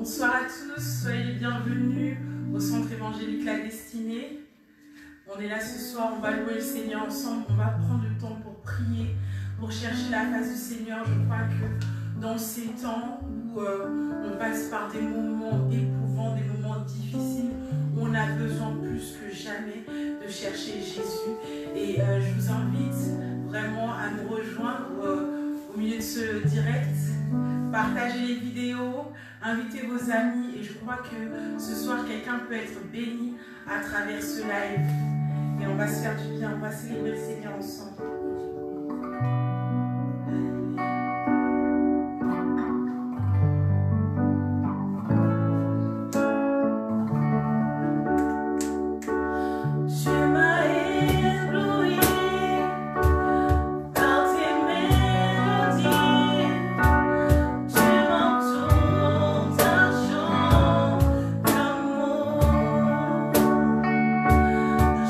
Bonsoir à tous, soyez les bienvenus au Centre Évangélique La Destinée. On est là ce soir, on va louer le Seigneur ensemble, on va prendre le temps pour prier, pour chercher la face du Seigneur. Je crois que dans ces temps où on passe par des moments éprouvants, des moments difficiles, on a besoin plus que jamais de chercher Jésus. Et je vous invite vraiment à nous rejoindre au milieu de ce direct. Partagez les vidéos, invitez vos amis et je crois que ce soir quelqu'un peut être béni à travers ce live. Et on va se faire du bien, on va célébrer le Seigneur ensemble.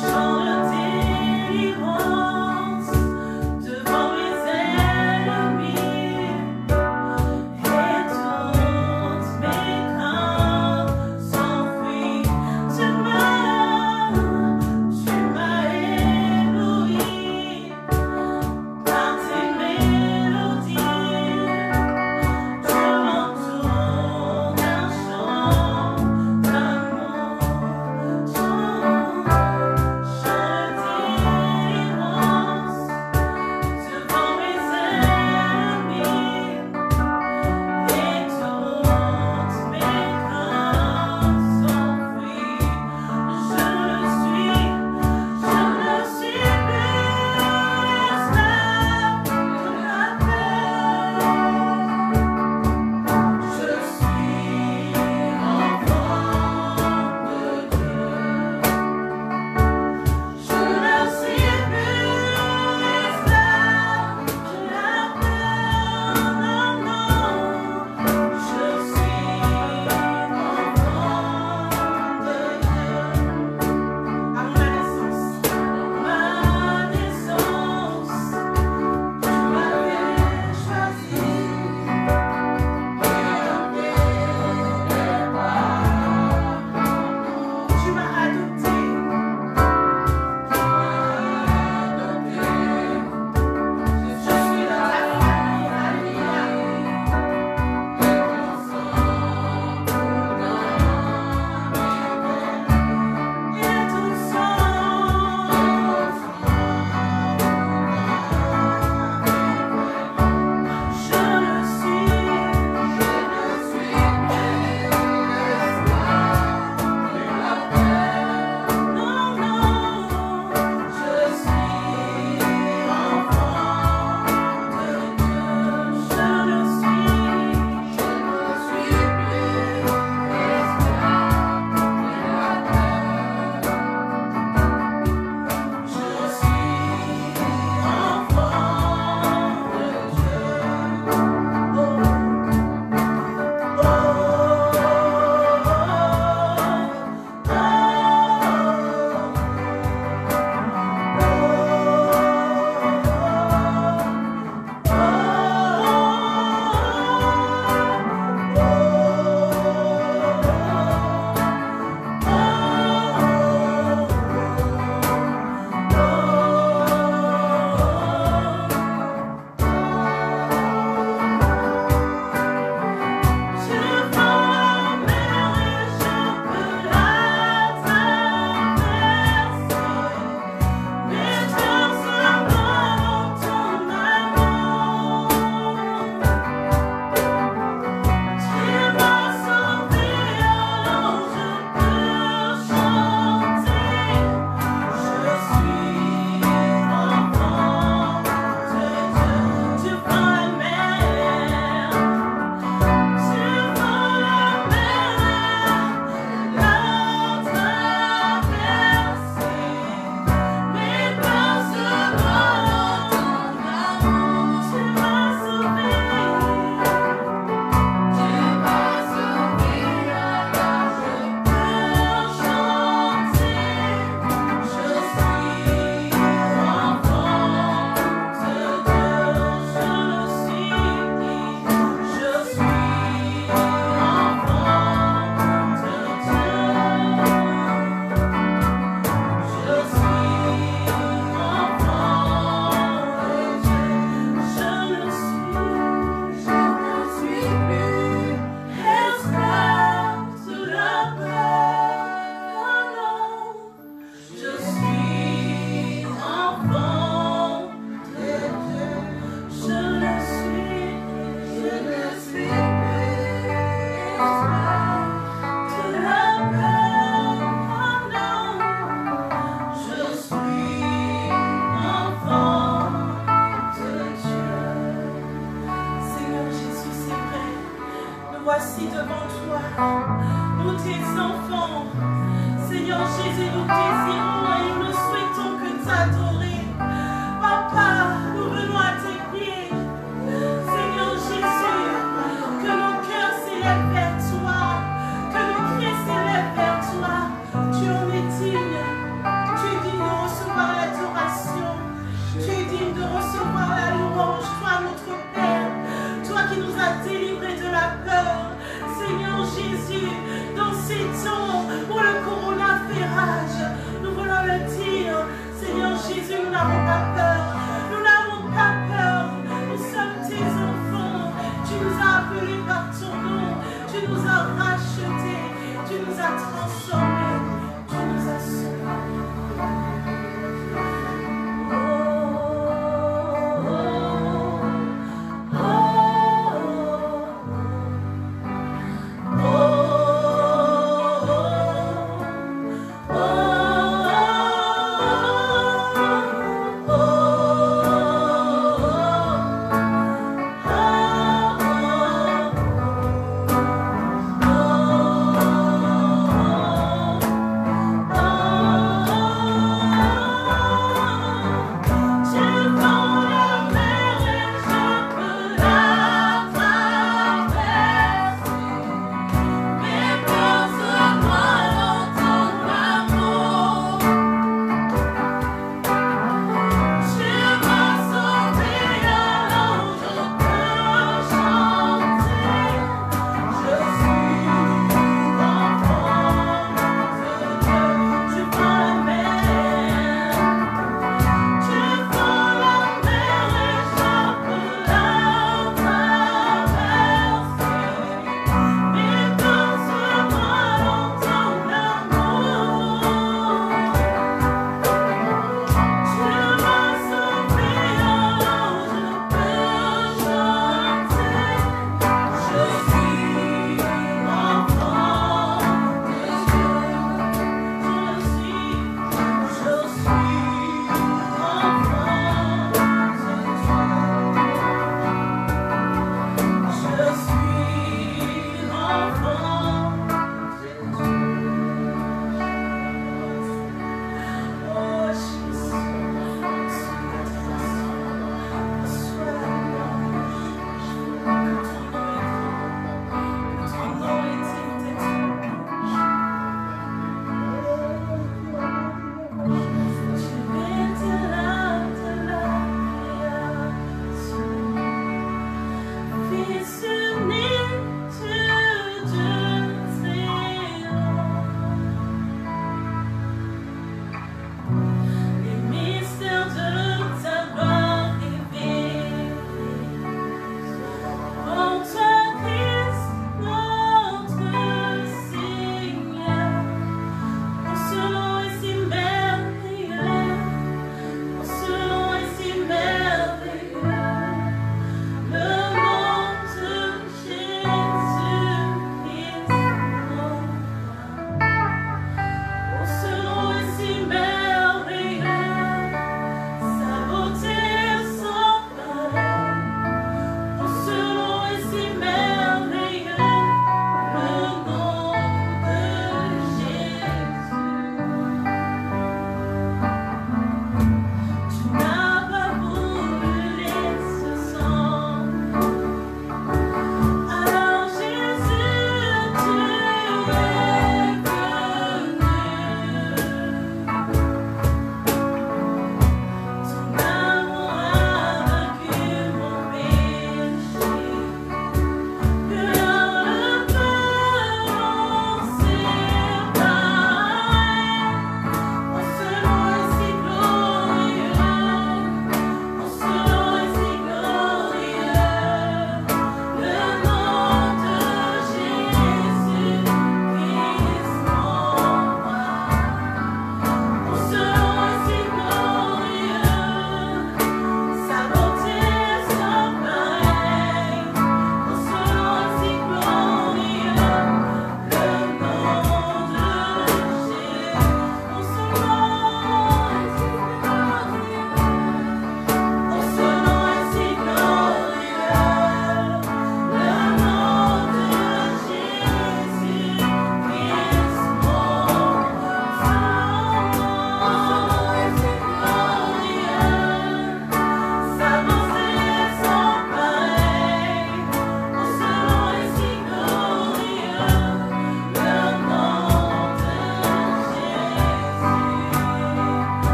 Chant de délivrance. voici devant toi, nous tes enfants. Seigneur Jésus, nous désirons et nous souhaitons que t'adorer. Papa, nous venons à tes pieds. Seigneur Jésus, que nos cœurs s'élèvent vers toi, que nos cris s'élèvent vers toi. Tu en es digne. Tu es digne de recevoir l'adoration. Tu es digne de recevoir la louange. Toi, notre Père, toi qui nous as délivrés de la peur. Seigneur Jésus, dans ces temps où le corona fait rage, nous voulons le dire. Seigneur Jésus, nous n'avons pas peur. Nous n'avons pas peur. Nous sommes tes enfants. Tu nous as appelés par ton nom. Tu nous as rachetés. Tu nous as transformés. Tu nous as sauvés. Oh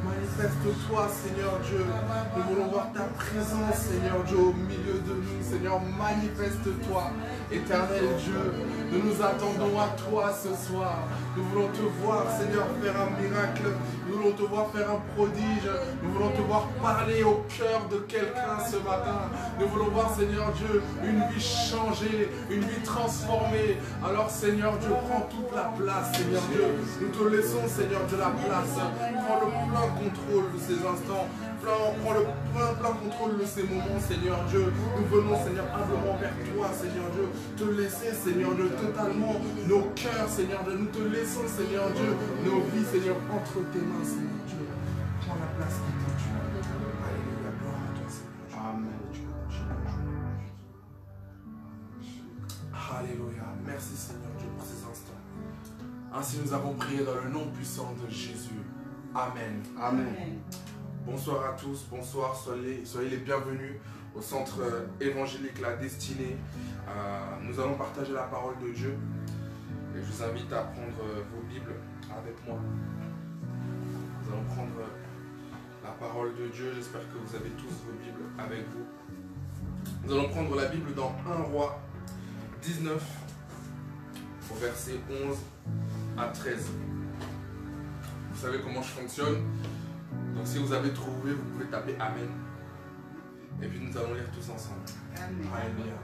Manifeste-toi, Seigneur Dieu. Nous voulons voir ta présence, Seigneur Dieu, au milieu de nous. Seigneur, manifeste-toi, éternel Dieu. Nous nous attendons à toi ce soir. Nous voulons te voir, Seigneur, faire un miracle. Nous voulons te voir faire un prodige. Nous voulons te voir parler au cœur de quelqu'un ce matin. Nous voulons voir, Seigneur Dieu, une vie changée, une vie transformée. Alors, Seigneur Dieu, prends toute la place, Seigneur Dieu. Nous te laissons, Seigneur Dieu, la place. Prends le plein contrôle de ces instants. Prends le plein contrôle de ces moments, Seigneur Dieu. Nous venons, Seigneur, humblement vers toi, Seigneur Dieu. Te laisser, Seigneur Dieu, totalement nos cœurs, Seigneur Dieu. Nous te laissons, Seigneur Dieu, nos vies, Seigneur, entre tes mains, Seigneur Dieu. Prends la place qui t'est due. Alléluia, gloire à toi, Seigneur Dieu. Amen. Alléluia. Merci, Seigneur Dieu, pour ces instants. Ainsi, nous avons prié dans le nom puissant de Jésus. Amen. Amen. Bonsoir à tous, bonsoir, soyez les bienvenus au centre évangélique La Destinée. Nous allons partager la parole de Dieu et je vous invite à prendre vos Bibles avec moi. Nous allons prendre la parole de Dieu, j'espère que vous avez tous vos Bibles avec vous. Nous allons prendre la Bible dans 1 Roi 19 au verset 11 à 13. Vous savez comment je fonctionne. Donc si vous avez trouvé, vous pouvez taper Amen. Et puis nous allons lire tous ensemble. Amen. Alléluia.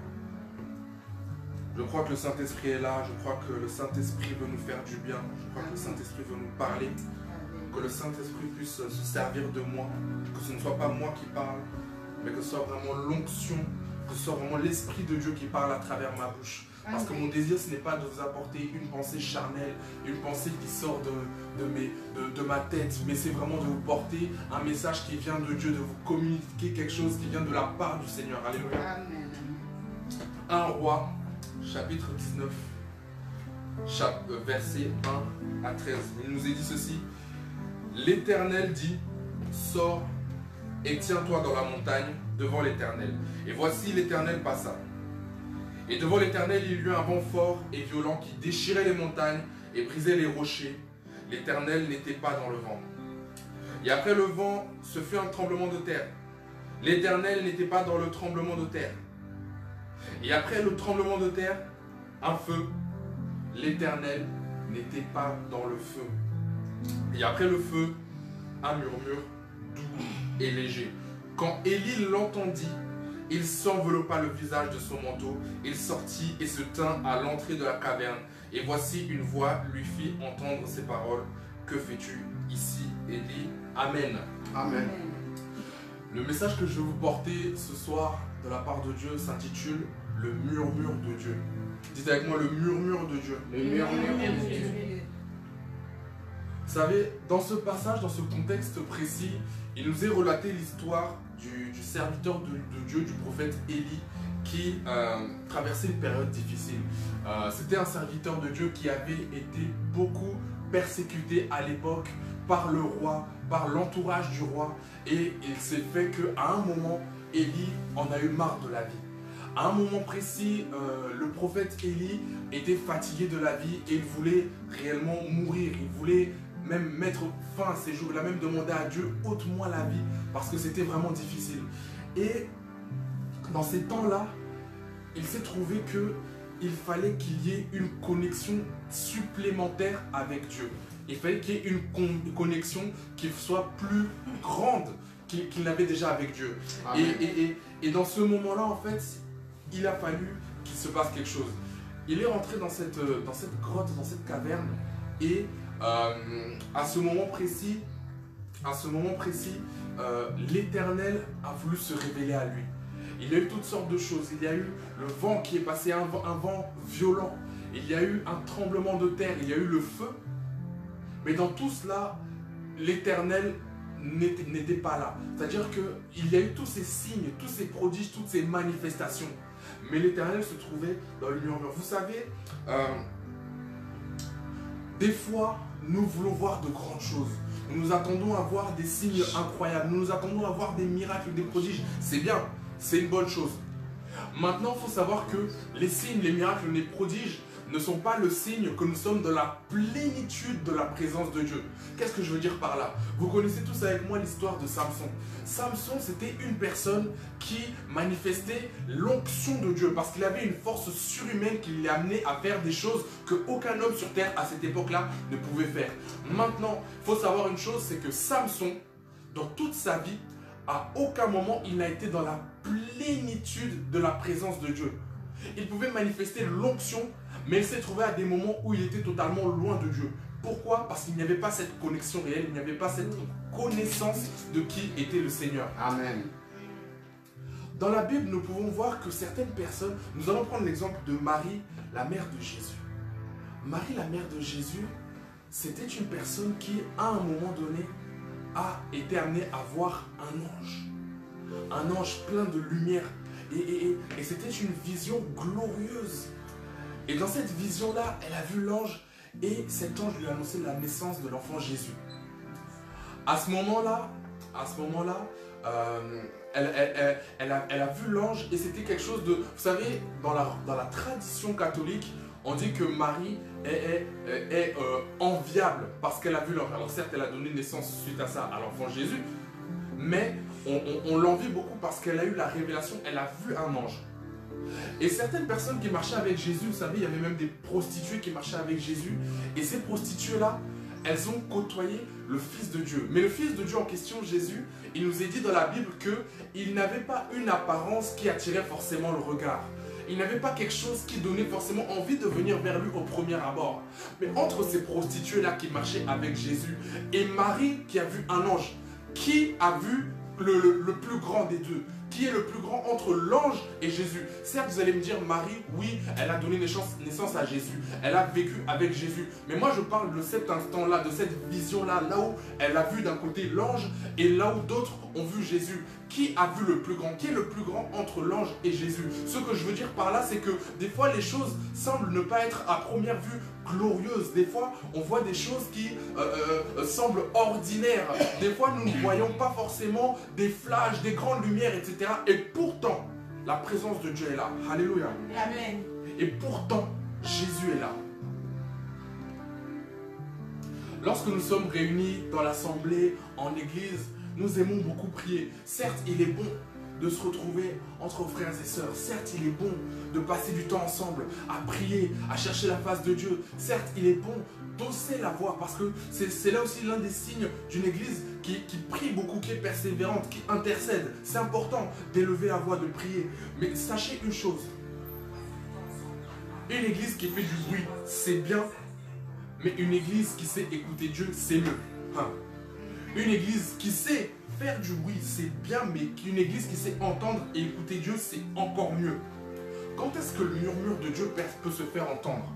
Je crois que le Saint-Esprit est là. Je crois que le Saint-Esprit veut nous faire du bien. Je crois que le Saint-Esprit veut nous parler. Que le Saint-Esprit puisse se servir de moi. Que ce ne soit pas moi qui parle, mais que ce soit vraiment l'onction, que ce soit vraiment l'Esprit de Dieu qui parle à travers ma bouche. Parce que mon désir, ce n'est pas de vous apporter une pensée charnelle, une pensée qui sort de ma tête, mais c'est vraiment de vous porter un message qui vient de Dieu, de vous communiquer quelque chose qui vient de la part du Seigneur. Alléluia. Amen. 1 Roi, chapitre 19, verset 1 à 13. Il nous est dit ceci. L'Éternel dit, sors et tiens-toi dans la montagne devant l'Éternel. Et voici l'Éternel passa. Et devant l'Éternel, il y eut un vent fort et violent qui déchirait les montagnes et brisait les rochers. L'Éternel n'était pas dans le vent. Et après le vent, ce fut un tremblement de terre. L'Éternel n'était pas dans le tremblement de terre. Et après le tremblement de terre, un feu. L'Éternel n'était pas dans le feu. Et après le feu, un murmure doux et léger. Quand Élie l'entendit, il s'enveloppa le visage de son manteau, il sortit et se tint à l'entrée de la caverne. Et voici une voix lui fit entendre ces paroles. Que fais-tu ici, Élie? Amen. Amen. Le message que je vais vous porter ce soir de la part de Dieu s'intitule le murmure de Dieu. Dites avec moi le murmure de Dieu. Le murmure de Dieu. Vous savez, dans ce passage, dans ce contexte précis, il nous est relaté l'histoire du serviteur de Dieu, du prophète Élie, qui traversait une période difficile. C'était un serviteur de Dieu qui avait été beaucoup persécuté à l'époque par le roi, par l'entourage du roi. Et il s'est fait qu'à un moment, Élie en a eu marre de la vie. À un moment précis, le prophète Élie était fatigué de la vie et il voulait réellement mourir. Il voulait même mettre fin à ses jours. Il a même demandé à Dieu, ôte-moi la vie, parce que c'était vraiment difficile. Et dans ces temps-là, il s'est trouvé qu'il fallait qu'il y ait une connexion supplémentaire avec Dieu. Il fallait qu'il y ait une connexion qui soit plus grande qu'il n'avait déjà avec Dieu. Et dans ce moment-là, en fait, il a fallu qu'il se passe quelque chose. Il est rentré dans cette grotte, dans cette caverne, et à ce moment précis, l'Éternel a voulu se révéler à lui. Il y a eu toutes sortes de choses. Il y a eu le vent qui est passé, un vent violent. Il y a eu un tremblement de terre. Il y a eu le feu. Mais dans tout cela, l'Éternel n'était pas là. C'est-à-dire qu'il y a eu tous ces signes, tous ces prodiges, toutes ces manifestations. Mais l'Éternel se trouvait dans le murmure. Vous savez, des fois, nous voulons voir de grandes choses. Nous nous attendons à voir des signes incroyables. Nous nous attendons à voir des miracles, des prodiges. C'est bien, c'est une bonne chose. Maintenant, il faut savoir que les signes, les miracles, les prodiges ne sont pas le signe que nous sommes dans la plénitude de la présence de Dieu. Qu'est-ce que je veux dire par là? Vous connaissez tous avec moi l'histoire de Samson. Samson, c'était une personne qui manifestait l'onction de Dieu parce qu'il avait une force surhumaine qui l'a amené à faire des choses qu'aucun homme sur terre à cette époque-là ne pouvait faire. Maintenant, il faut savoir une chose, c'est que Samson, dans toute sa vie, à aucun moment il n'a été dans la plénitude de la présence de Dieu. Il pouvait manifester l'onction, mais il s'est trouvé à des moments où il était totalement loin de Dieu. Pourquoi? Parce qu'il n'y avait pas cette connexion réelle, il n'y avait pas cette connaissance de qui était le Seigneur. Amen. Dans la Bible, nous pouvons voir que certaines personnes, nous allons prendre l'exemple de Marie, la mère de Jésus. Marie, la mère de Jésus, c'était une personne qui, à un moment donné, a été amenée à voir un ange. Un ange plein de lumière. Et c'était une vision glorieuse. Et dans cette vision-là, elle a vu l'ange et cet ange lui a annoncé la naissance de l'enfant Jésus. À ce moment-là, elle a vu l'ange et c'était quelque chose de... Vous savez, dans la tradition catholique, on dit que Marie est enviable parce qu'elle a vu l'ange. Alors certes, elle a donné naissance suite à ça à l'enfant Jésus, mais on l'envie beaucoup parce qu'elle a eu la révélation, elle a vu un ange. Et certaines personnes qui marchaient avec Jésus, vous savez, il y avait même des prostituées qui marchaient avec Jésus. Et ces prostituées-là, elles ont côtoyé le Fils de Dieu. Mais le Fils de Dieu en question, Jésus, il nous est dit dans la Bible qu'il n'avait pas une apparence qui attirait forcément le regard. Il n'avait pas quelque chose qui donnait forcément envie de venir vers lui au premier abord. Mais entre ces prostituées-là qui marchaient avec Jésus et Marie qui a vu un ange, qui a vu le plus grand des deux? Qui est le plus grand entre l'ange et Jésus? Certes, vous allez me dire, Marie, oui, elle a donné naissance à Jésus. Elle a vécu avec Jésus. Mais moi, je parle de cet instant-là, de cette vision-là, là où elle a vu d'un côté l'ange et là où d'autres ont vu Jésus. Qui a vu le plus grand? Qui est le plus grand entre l'ange et Jésus? Ce que je veux dire par là, c'est que des fois, les choses semblent ne pas être à première vue glorieuses. Des fois, on voit des choses qui semblent ordinaires. Des fois, nous ne voyons pas forcément des flashs, des grandes lumières, etc. Et pourtant, la présence de Dieu est là. Alléluia. Amen. Et pourtant, Jésus est là. Lorsque nous sommes réunis dans l'assemblée, en église, nous aimons beaucoup prier. Certes, il est bon de se retrouver entre frères et sœurs. Certes, il est bon de passer du temps ensemble, à prier, à chercher la face de Dieu. Certes, il est bon d'hausser la voix, parce que c'est là aussi l'un des signes d'une église qui prie beaucoup, qui est persévérante, qui intercède. C'est important d'élever la voix, de prier. Mais sachez une chose, une église qui fait du bruit, c'est bien, mais une église qui sait écouter Dieu, c'est mieux. Une église qui sait faire du bruit, c'est bien, mais une église qui sait entendre et écouter Dieu, c'est encore mieux. Quand est-ce que le murmure de Dieu peut se faire entendre?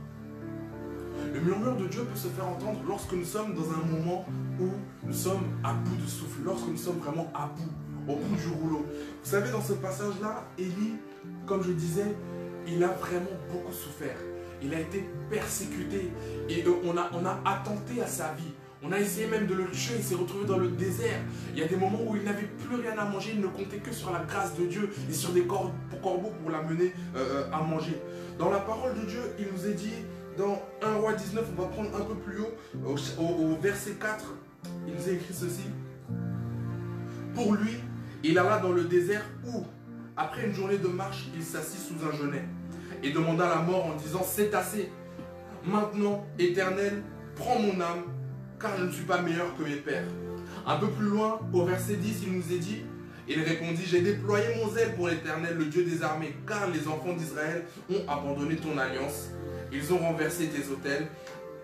Le murmure de Dieu peut se faire entendre lorsque nous sommes dans un moment où nous sommes à bout de souffle, lorsque nous sommes vraiment à bout, au bout du rouleau. Vous savez, dans ce passage-là, Élie, comme je disais, il a vraiment beaucoup souffert. Il a été persécuté et on a attenté à sa vie. On a essayé même de le tuer, il s'est retrouvé dans le désert. Il y a des moments où il n'avait plus rien à manger, il ne comptait que sur la grâce de Dieu et sur des corbeaux pour l'amener à manger. Dans la parole de Dieu, il nous est dit, dans 1 Roi 19, on va prendre un peu plus haut, au verset 4, il nous est écrit ceci. Pour lui, il alla dans le désert où, après une journée de marche, il s'assit sous un genêt et demanda la mort en disant, c'est assez. Maintenant, Éternel, prends mon âme, car je ne suis pas meilleur que mes pères. Un peu plus loin, au verset 10, il nous est dit, il répondit, j'ai déployé mon zèle pour l'Éternel, le Dieu des armées, car les enfants d'Israël ont abandonné ton alliance. Ils ont renversé tes autels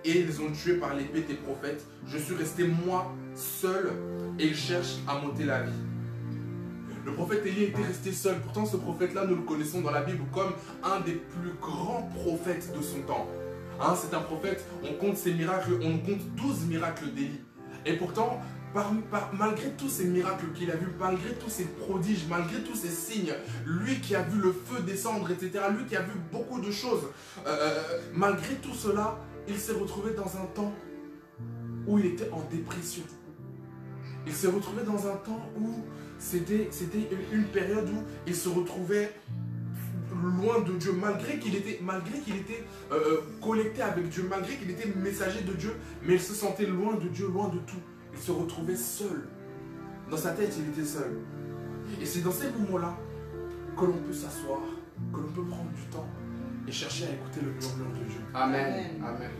et ils ont tué par l'épée tes prophètes. Je suis resté moi seul et ils cherchent à m'ôter la vie. Le prophète Élie était resté seul. Pourtant, ce prophète-là, nous le connaissons dans la Bible comme un des plus grands prophètes de son temps. C'est un prophète, on compte ses miracles, on compte 12 miracles d'Élie. Et pourtant, malgré tous ces miracles qu'il a vus, malgré tous ces prodiges, malgré tous ces signes, lui qui a vu le feu descendre, etc., lui qui a vu beaucoup de choses, malgré tout cela, il s'est retrouvé dans un temps où il était en dépression. Il s'est retrouvé dans un temps où c'était une période où il se retrouvait loin de Dieu, malgré qu'il était connecté avec Dieu, malgré qu'il était messager de Dieu, mais il se sentait loin de Dieu, loin de tout. Il se retrouvait seul. Dans sa tête, il était seul. Et c'est dans ces moments-là que l'on peut s'asseoir, que l'on peut prendre du temps et chercher à écouter le murmure de Dieu. Amen. Amen.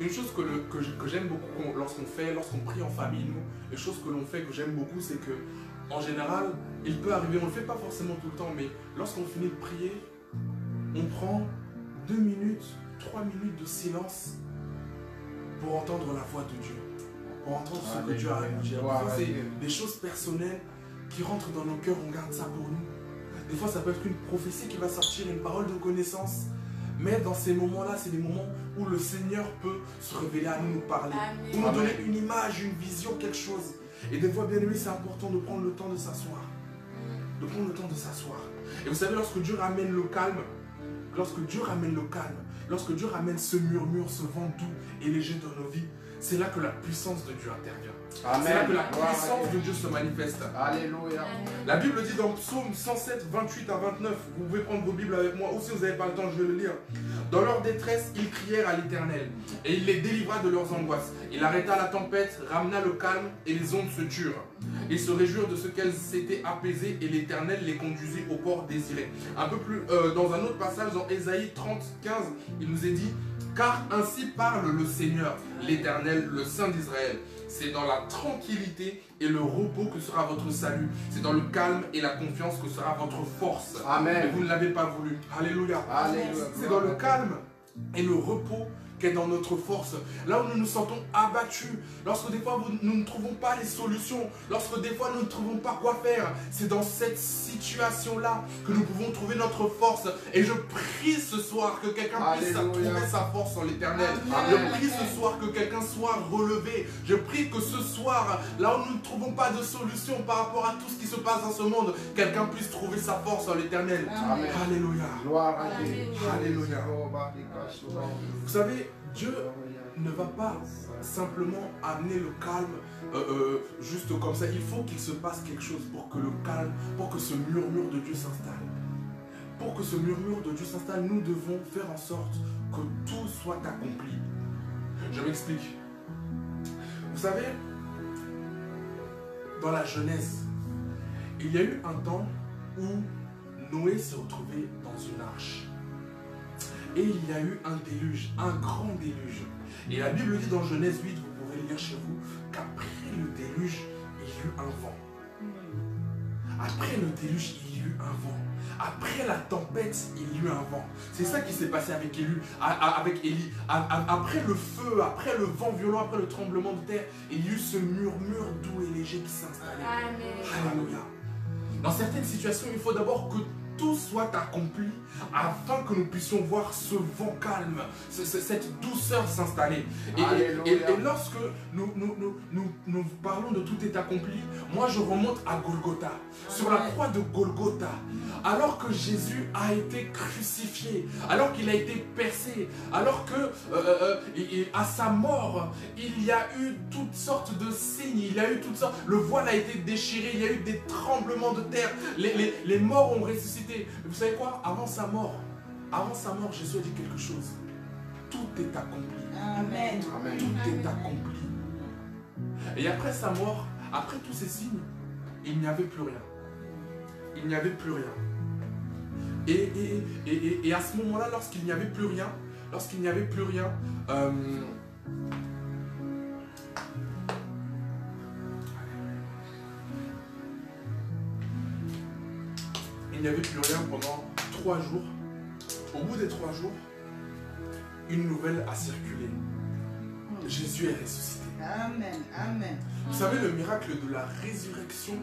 Une chose que j'aime beaucoup lorsqu'on prie en famille, nous, les choses que l'on fait que j'aime beaucoup, c'est que en général, il peut arriver, on ne le fait pas forcément tout le temps, mais lorsqu'on finit de prier, on prend 2 minutes, 3 minutes de silence pour entendre la voix de Dieu, pour entendre ce que Dieu a à nous dire. C'est des choses personnelles qui rentrent dans nos cœurs, on garde ça pour nous. Des fois, ça peut être une prophétie qui va sortir, une parole de connaissance. Mais dans ces moments-là, c'est des moments où le Seigneur peut se révéler à nous, nous parler, pour nous donner une image, une vision, quelque chose. Et des fois, bien aimé, c'est important de prendre le temps de s'asseoir. De prendre le temps de s'asseoir. Et vous savez, lorsque Dieu ramène le calme, lorsque Dieu ramène ce murmure, ce vent doux et léger dans nos vies, c'est là que la puissance de Dieu intervient. C'est là que la puissance de Dieu se manifeste. Alléluia. La Bible dit dans Psaume 107, 28 à 29, vous pouvez prendre vos Bibles avec moi, ou si vous n'avez pas le temps, je vais le lire. Dans leur détresse, ils crièrent à l'Éternel, et il les délivra de leurs angoisses. Il arrêta la tempête, ramena le calme, et les ondes se turent. Ils se réjouirent de ce qu'elles s'étaient apaisées, et l'Éternel les conduisit au port désiré. Un peu plus, dans un autre passage, dans Ésaïe 30, 15, il nous est dit, car ainsi parle le Seigneur, l'Éternel, le Saint d'Israël. C'est dans la tranquillité et le repos que sera votre salut. C'est dans le calme et la confiance que sera votre force. Amen. Mais vous ne l'avez pas voulu. Alléluia. Alléluia. C'est dans le calme et le repos qu'est dans notre force. Là où nous nous sentons abattus, lorsque des fois nous ne trouvons pas les solutions, lorsque des fois nous ne trouvons pas quoi faire, c'est dans cette situation-là que nous pouvons trouver notre force. Et je prie ce soir que quelqu'un puisse trouver sa force en l'Éternel. Je prie ce soir que quelqu'un soit relevé. Je prie que ce soir, là où nous ne trouvons pas de solution par rapport à tout ce qui se passe dans ce monde, quelqu'un puisse trouver sa force en l'Éternel. Alléluia. Gloire à Dieu. Alléluia. Vous savez, Dieu ne va pas simplement amener le calme juste comme ça. Il faut qu'il se passe quelque chose pour que le calme, pour que ce murmure de Dieu s'installe. Pour que ce murmure de Dieu s'installe, nous devons faire en sorte que tout soit accompli. Je m'explique. Vous savez, dans la Genèse, il y a eu un temps où Noé s'est retrouvé dans une arche. Et il y a eu un déluge, un grand déluge. Et la Bible dit dans Genèse 8, vous pourrez lire chez vous, qu'après le déluge, il y eut un vent. Après le déluge, il y eut un vent. Après la tempête, il y eut un vent. C'est ça qui s'est passé avec Élie. Après le feu, après le vent violent, après le tremblement de terre, il y eut ce murmure doux et léger qui s'installait. Alléluia. Dans certaines situations, il faut d'abord que tout soit accompli afin que nous puissions voir ce vent calme, cette douceur s'installer. Et lorsque nous parlons de tout est accompli, moi je remonte à Golgotha. Sur la croix de Golgotha, alors que Jésus a été crucifié, alors qu'il a été percé, alors que à sa mort, il y a eu toutes sortes de signes, il y a eu toutes sortes, le voile a été déchiré, il y a eu des tremblements de terre, les morts ont ressuscité. Vous savez quoi? Avant sa mort, Jésus a dit quelque chose. Tout est accompli. Amen. Tout est accompli. Et après sa mort, après tous ces signes, il n'y avait plus rien. Il n'y avait plus rien. Et à ce moment-là, lorsqu'il n'y avait plus rien, il n'y avait plus rien pendant 3 jours. Au bout des 3 jours, une nouvelle a circulé. Jésus est ressuscité. Amen. Amen. Vous savez, le miracle de la résurrection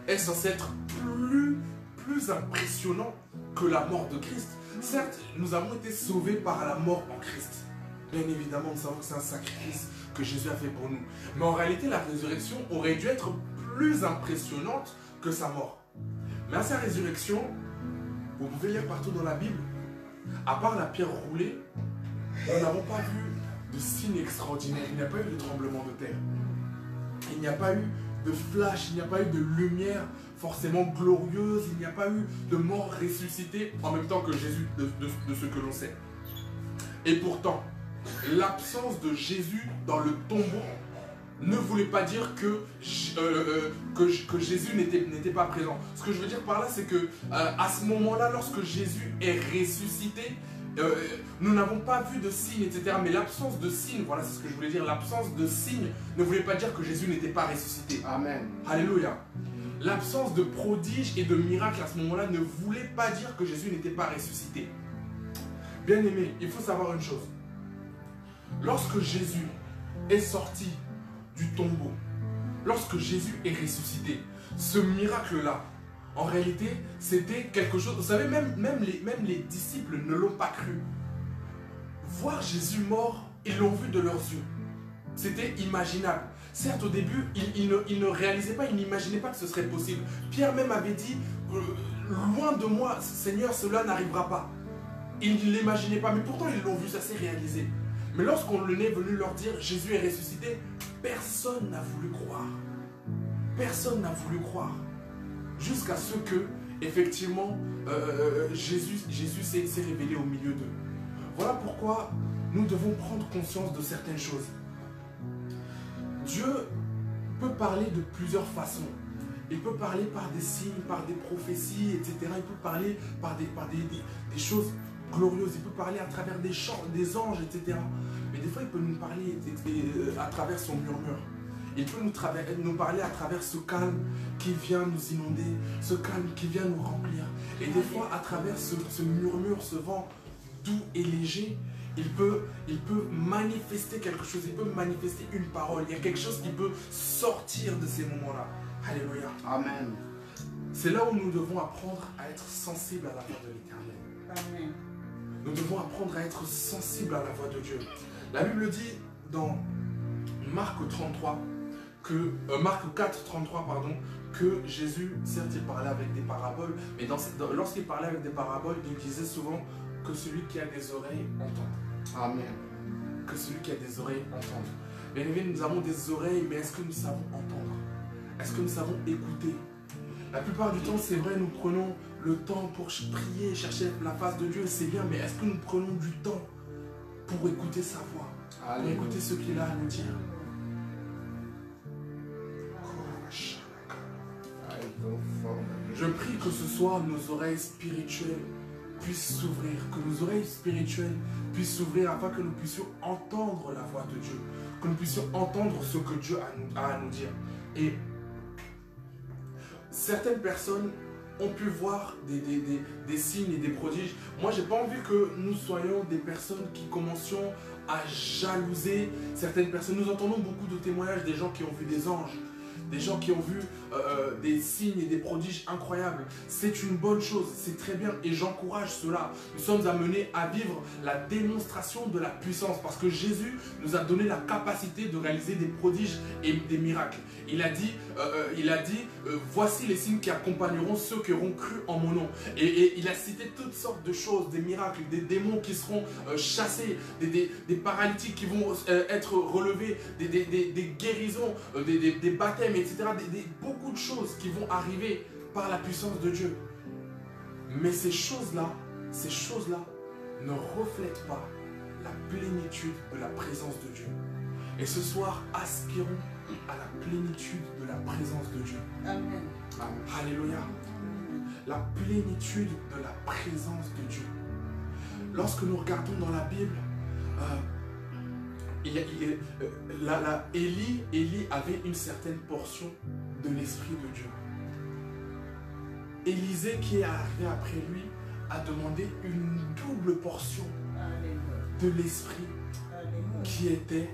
est censé être plus impressionnant que la mort de Christ. Certes, nous avons été sauvés par la mort en Christ. Bien évidemment, nous savons que c'est un sacrifice que Jésus a fait pour nous. Mais en réalité, la résurrection aurait dû être plus impressionnante que sa mort. Mais à sa résurrection, vous pouvez lire partout dans la Bible, à part la pierre roulée, nous n'avons pas vu de signe extraordinaire. Il n'y a pas eu de tremblement de terre. Il n'y a pas eu de flash, il n'y a pas eu de lumière forcément glorieuse, il n'y a pas eu de mort ressuscitée en même temps que Jésus de ce que l'on sait. Et pourtant, l'absence de Jésus dans le tombeau ne voulait pas dire que Jésus n'était pas présent. Ce que je veux dire par là, c'est que à ce moment-là, lorsque Jésus est ressuscité, nous n'avons pas vu de signes, etc. Mais l'absence de signes, voilà, c'est ce que je voulais dire, l'absence de signes ne voulait pas dire que Jésus n'était pas ressuscité. Amen. Alléluia. L'absence de prodiges et de miracles à ce moment-là ne voulait pas dire que Jésus n'était pas ressuscité. Bien aimé, il faut savoir une chose. Lorsque Jésus est sorti du tombeau, lorsque Jésus est ressuscité, ce miracle-là, en réalité, c'était quelque chose... Vous savez, même les disciples ne l'ont pas cru. Voir Jésus mort, ils l'ont vu de leurs yeux. C'était imaginable. Certes, au début, ils ne réalisaient pas, ils n'imaginaient pas que ce serait possible. Pierre même avait dit, loin de moi, Seigneur, cela n'arrivera pas. Ils ne l'imaginaient pas, mais pourtant ils l'ont vu, ça s'est réalisé. Mais lorsqu'on est venu leur dire, Jésus est ressuscité, personne n'a voulu croire. Personne n'a voulu croire. Jusqu'à ce que, effectivement, Jésus s'est révélé au milieu d'eux. Voilà pourquoi nous devons prendre conscience de certaines choses. Dieu peut parler de plusieurs façons. Il peut parler par des signes, par des prophéties, etc. Il peut parler par des choses glorieuses. Il peut parler à travers des chants, des anges, etc. Mais des fois, il peut nous parler à travers son murmure. Il peut nous parler à travers ce calme qui vient nous inonder, ce calme qui vient nous remplir. Et des fois, à travers ce murmure, ce vent doux et léger, il peut manifester quelque chose, il peut manifester une parole. Il y a quelque chose qui peut sortir de ces moments-là. Alléluia. Amen. C'est là où nous devons apprendre à être sensibles à la voix de l'Éternel. Amen. Nous devons apprendre à être sensibles à la voix de Dieu. La Bible dit dans Marc 4, 33, que Jésus, certes, il parlait avec des paraboles, mais lorsqu'il parlait avec des paraboles, il disait souvent que celui qui a des oreilles entende. Amen. Que celui qui a des oreilles entende. Bien évidemment, nous avons des oreilles, mais est-ce que nous savons entendre? Est-ce que nous savons écouter? La plupart du temps, c'est vrai, nous prenons le temps pour prier, chercher la face de Dieu, c'est bien, mais est-ce que nous prenons du temps pour écouter sa voix, pour écouter ce qu'il a à nous dire? Je prie que ce soir, nos oreilles spirituelles puissent s'ouvrir, que nos oreilles spirituelles puissent s'ouvrir afin que nous puissions entendre la voix de Dieu, que nous puissions entendre ce que Dieu a à nous dire. Et certaines personnes ont pu voir des signes et des prodiges. Moi, je n'ai pas envie que nous soyons des personnes qui commencions à jalouser certaines personnes. Nous entendons beaucoup de témoignages des gens qui ont vu des anges, des gens qui ont vu des signes et des prodiges incroyables. C'est une bonne chose, c'est très bien et j'encourage cela. Nous sommes amenés à vivre la démonstration de la puissance parce que Jésus nous a donné la capacité de réaliser des prodiges et des miracles. Il a dit, voici les signes qui accompagneront ceux qui auront cru en mon nom. Et il a cité toutes sortes de choses, des miracles, des démons qui seront chassés, des paralytiques qui vont être relevés, des guérisons, des baptêmes, etc. Beaucoup de choses qui vont arriver par la puissance de Dieu. Mais ces choses-là ne reflètent pas la plénitude de la présence de Dieu. Et ce soir, aspirons à la plénitude de la présence de Dieu. Amen. Amen. Alléluia. La plénitude de la présence de Dieu. Lorsque nous regardons dans la Bible, Élie avait une certaine portion de l'Esprit de Dieu. Élisée, qui est arrivé après lui, a demandé une double portion de l'Esprit qui était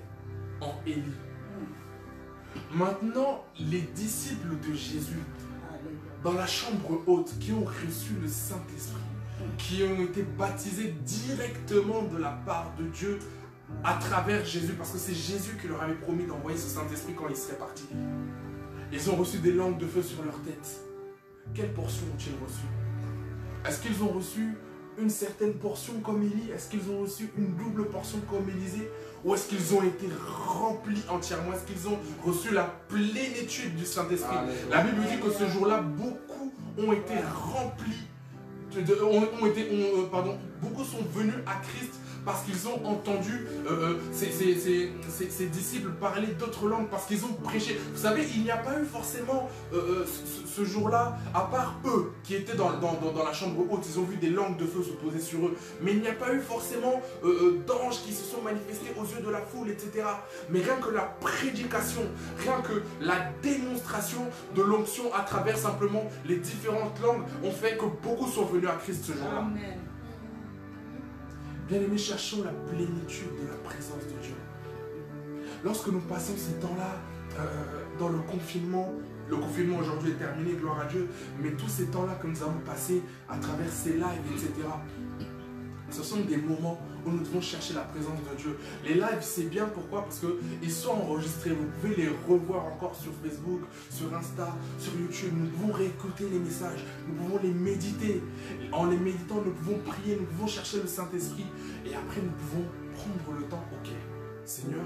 en Élie. Maintenant, les disciples de Jésus, dans la chambre haute, qui ont reçu le Saint-Esprit, qui ont été baptisés directement de la part de Dieu à travers Jésus, parce que c'est Jésus qui leur avait promis d'envoyer ce Saint-Esprit quand il serait parti. Ils ont reçu des langues de feu sur leur tête. Quelle portion ont-ils reçu? Est-ce qu'ils ont reçu une certaine portion comme Élie? Est-ce qu'ils ont reçu une double portion comme Élisée? Ou est-ce qu'ils ont été remplis entièrement? Est-ce qu'ils ont reçu la plénitude du Saint-Esprit? La Bible dit que ce jour-là, beaucoup ont été remplis, beaucoup sont venus à Christ parce qu'ils ont entendu ces disciples parler d'autres langues, parce qu'ils ont prêché. Vous savez, il n'y a pas eu forcément ce jour-là, à part eux qui étaient dans la chambre haute, ils ont vu des langues de feu se poser sur eux, mais il n'y a pas eu forcément d'anges qui se sont manifestés aux yeux de la foule, etc. Mais rien que la prédication, rien que la démonstration de l'onction à travers simplement les différentes langues ont fait que beaucoup sont venus à Christ ce jour-là. Amen. Bien-aimés, cherchons la plénitude de la présence de Dieu. Lorsque nous passons ces temps-là dans le confinement aujourd'hui est terminé, gloire à Dieu, mais tous ces temps-là que nous avons passés à travers ces lives, etc., ce sont des moments où nous devons chercher la présence de Dieu. Les lives, c'est bien, pourquoi? Parce qu'ils sont enregistrés, vous pouvez les revoir encore sur Facebook, sur Insta, sur YouTube. Nous pouvons réécouter les messages, nous pouvons les méditer. En les méditant, nous pouvons prier, nous pouvons chercher le Saint-Esprit. Et après, nous pouvons prendre le temps. Ok, Seigneur,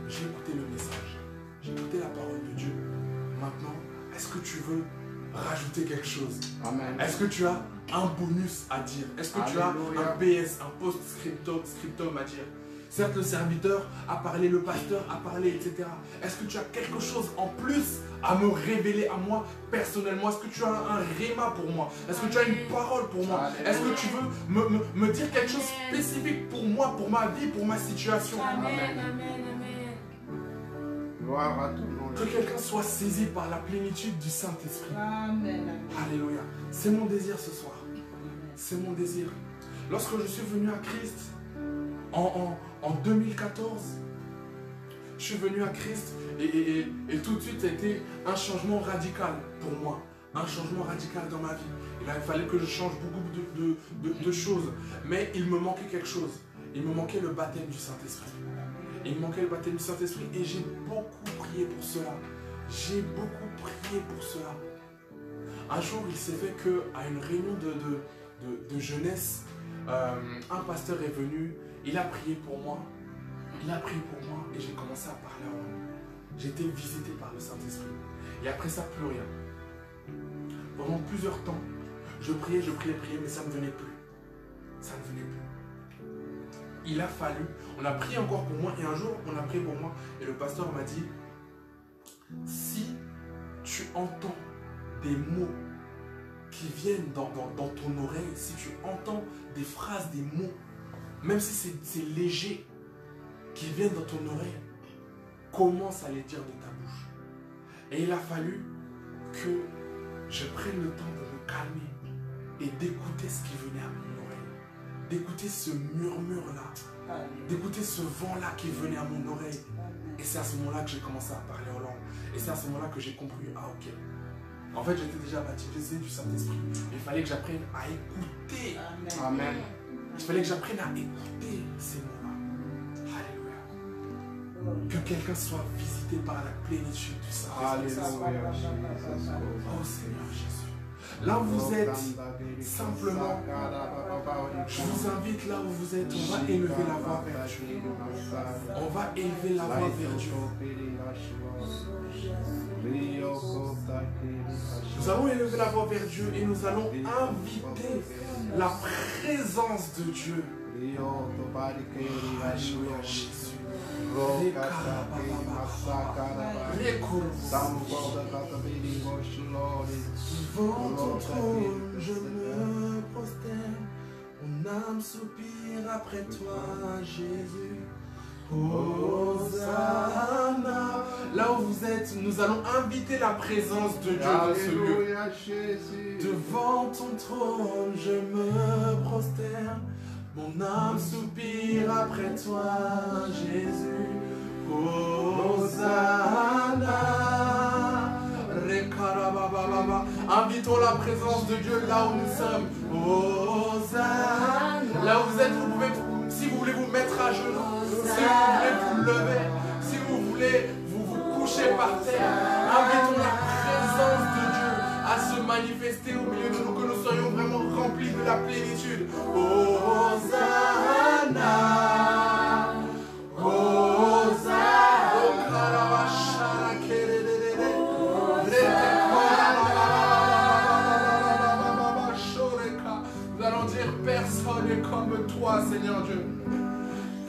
j'ai écouté le message, j'ai écouté la parole de Dieu. Maintenant, est-ce que tu veux rajouter quelque chose? Amen. Est-ce que tu as un bonus à dire? Est-ce que tu as un PS, un post-scriptum à dire? Certes, le serviteur a parlé, le pasteur a parlé, etc. Est-ce que tu as quelque chose en plus à me révéler à moi personnellement? Est-ce que tu as un réma pour moi? Est-ce que tu as une parole pour moi? Est-ce que tu veux me dire quelque chose spécifique pour moi, pour ma vie, pour ma situation? Amen, amen, amen. Gloire à ton nom. Que quelqu'un soit saisi par la plénitude du Saint-Esprit. Amen. Alléluia. C'est mon désir ce soir. C'est mon désir. Lorsque je suis venu à Christ en 2014, je suis venu à Christ et tout de suite ça a été un changement radical pour moi. Un changement radical dans ma vie. Il fallait que je change beaucoup de choses. Mais il me manquait quelque chose. Il me manquait le baptême du Saint-Esprit. Il me manquait le baptême du Saint-Esprit et j'ai beaucoup prié pour cela. J'ai beaucoup prié pour cela. Un jour, il s'est fait qu'à une réunion de jeunesse, un pasteur est venu, il a prié pour moi. Il a prié pour moi et j'ai commencé à parler en langue. J'ai été visité par le Saint-Esprit. Et après ça, plus rien. Pendant plusieurs temps, je priais, mais ça ne venait plus. Ça ne venait plus. Il a fallu, on a prié encore pour moi, et un jour, on a prié pour moi, et le pasteur m'a dit, si tu entends des mots qui viennent dans ton oreille, si tu entends des phrases, des mots, même si c'est léger, qui viennent dans ton oreille, commence à les dire de ta bouche. Et il a fallu que je prenne le temps de me calmer et d'écouter ce qui venait à mon oreille, d'écouter ce murmure-là, d'écouter ce vent-là qui venait à mon oreille. Et c'est à ce moment-là que j'ai commencé à parler en langue. Et c'est à ce moment-là que j'ai compris, ah ok. En fait, j'étais déjà baptisé du Saint-Esprit. Mais il fallait que j'apprenne à écouter. Amen. Il fallait que j'apprenne à écouter ces mots-là. Alléluia. Que quelqu'un soit visité par la plénitude du Saint-Esprit. Alléluia. Oh Seigneur Jésus. Là où vous êtes, simplement, je vous invite là où vous êtes, on va élever la voix vers Dieu. On va élever la voix vers Dieu. Nous allons élever la voix vers Dieu et nous allons inviter la présence de Dieu. Alléluia Jésus. Devant ton trône, je me prosterne, mon âme soupire après toi, Jésus. Hosanna. Là où vous êtes, nous allons inviter la présence de Dieu dans ce lieu. Devant ton trône, je me prosterne, mon âme soupire après toi, Jésus. Hosanna. Invitons la présence de Dieu là où nous sommes. Hosanna. Là où vous êtes, vous pouvez, si vous voulez vous mettre à genoux, si vous voulez vous lever, si vous voulez vous coucher par terre, invitons la présence de Dieu à se manifester au milieu de nous, que nous soyons vraiment remplis de la plénitude. Hosanna. Nous allons dire personne n'est comme toi, Seigneur Dieu.